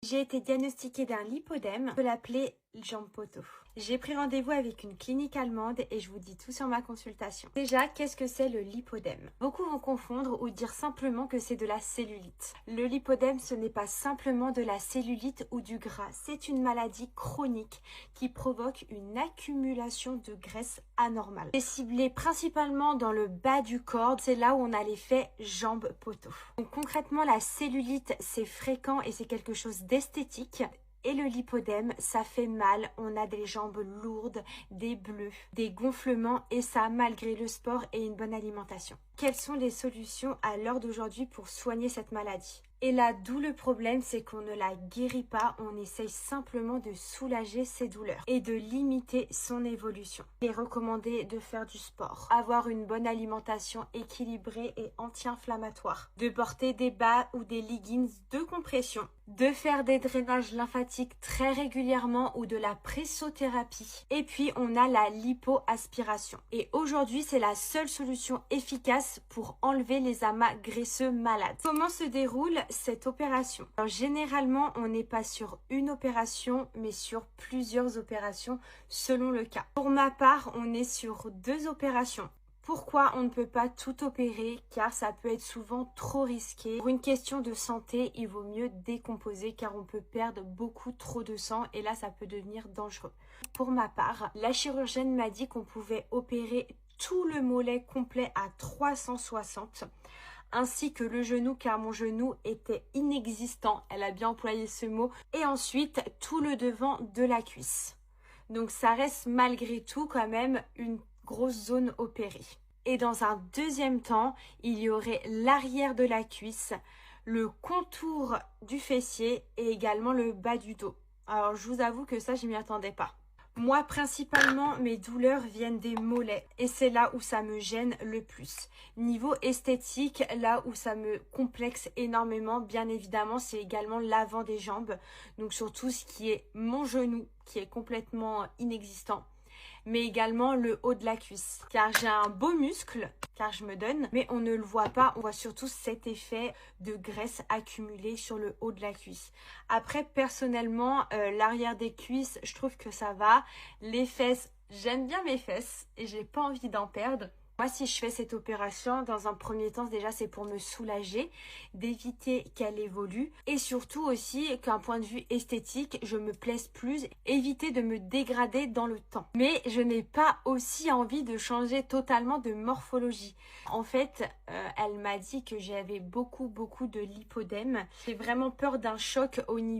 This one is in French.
J'ai été diagnostiquée d'un lipodème, on peut l'appeler jambe poteau. J'ai pris rendez-vous avec une clinique allemande et je vous dis tout sur ma consultation. Déjà, qu'est-ce que c'est le lipodème? Beaucoup vont confondre ou dire simplement que c'est de la cellulite. Le lipodème, ce n'est pas simplement de la cellulite ou du gras. C'est une maladie chronique qui provoque une accumulation de graisse anormale. C'est ciblé principalement dans le bas du corps, c'est là où on a l'effet jambe poteau. Donc concrètement, la cellulite, c'est fréquent et c'est quelque chose d'esthétique. Et le lipodème, ça fait mal, on a des jambes lourdes, des bleus, des gonflements et ça malgré le sport et une bonne alimentation. Quelles sont les solutions à l'heure d'aujourd'hui pour soigner cette maladie? Et là, d'où le problème, c'est qu'on ne la guérit pas, on essaye simplement de soulager ses douleurs et de limiter son évolution. Il est recommandé de faire du sport, avoir une bonne alimentation équilibrée et anti-inflammatoire, de porter des bas ou des leggings de compression, de faire des drainages lymphatiques très régulièrement ou de la pressothérapie. Et puis, on a la lipoaspiration. Et aujourd'hui, c'est la seule solution efficace pour enlever les amas graisseux malades. Comment se déroule cette opération? Alors, généralement, on n'est pas sur une opération, mais sur plusieurs opérations selon le cas. Pour ma part, on est sur 2 opérations. Pourquoi on ne peut pas tout opérer? Car ça peut être souvent trop risqué. Pour une question de santé, il vaut mieux décomposer car on peut perdre beaucoup trop de sang et là ça peut devenir dangereux. Pour ma part, la chirurgienne m'a dit qu'on pouvait opérer tout le mollet complet à 360 ainsi que le genou car mon genou était inexistant. Elle a bien employé ce mot. Et ensuite tout le devant de la cuisse. Donc ça reste malgré tout quand même une grosse zone opérée. Et dans un deuxième temps, il y aurait l'arrière de la cuisse, le contour du fessier et également le bas du dos. Alors je vous avoue que ça, je m'y attendais pas. Moi, principalement, mes douleurs viennent des mollets et c'est là où ça me gêne le plus. Niveau esthétique, là où ça me complexe énormément, bien évidemment, c'est également l'avant des jambes. Donc surtout ce qui est mon genou qui est complètement inexistant. Mais également le haut de la cuisse. Car j'ai un beau muscle, car je me donne, mais on ne le voit pas. On voit surtout cet effet de graisse accumulée sur le haut de la cuisse. Après, personnellement, l'arrière des cuisses, je trouve que ça va. Les fesses, j'aime bien mes fesses et j'ai pas envie d'en perdre. Moi, si je fais cette opération, dans un premier temps, déjà, c'est pour me soulager, d'éviter qu'elle évolue et surtout aussi qu'un point de vue esthétique, je me plaise plus, éviter de me dégrader dans le temps. Mais je n'ai pas aussi envie de changer totalement de morphologie. En fait, elle m'a dit que j'avais beaucoup de lipodème. J'ai vraiment peur d'un choc au niveau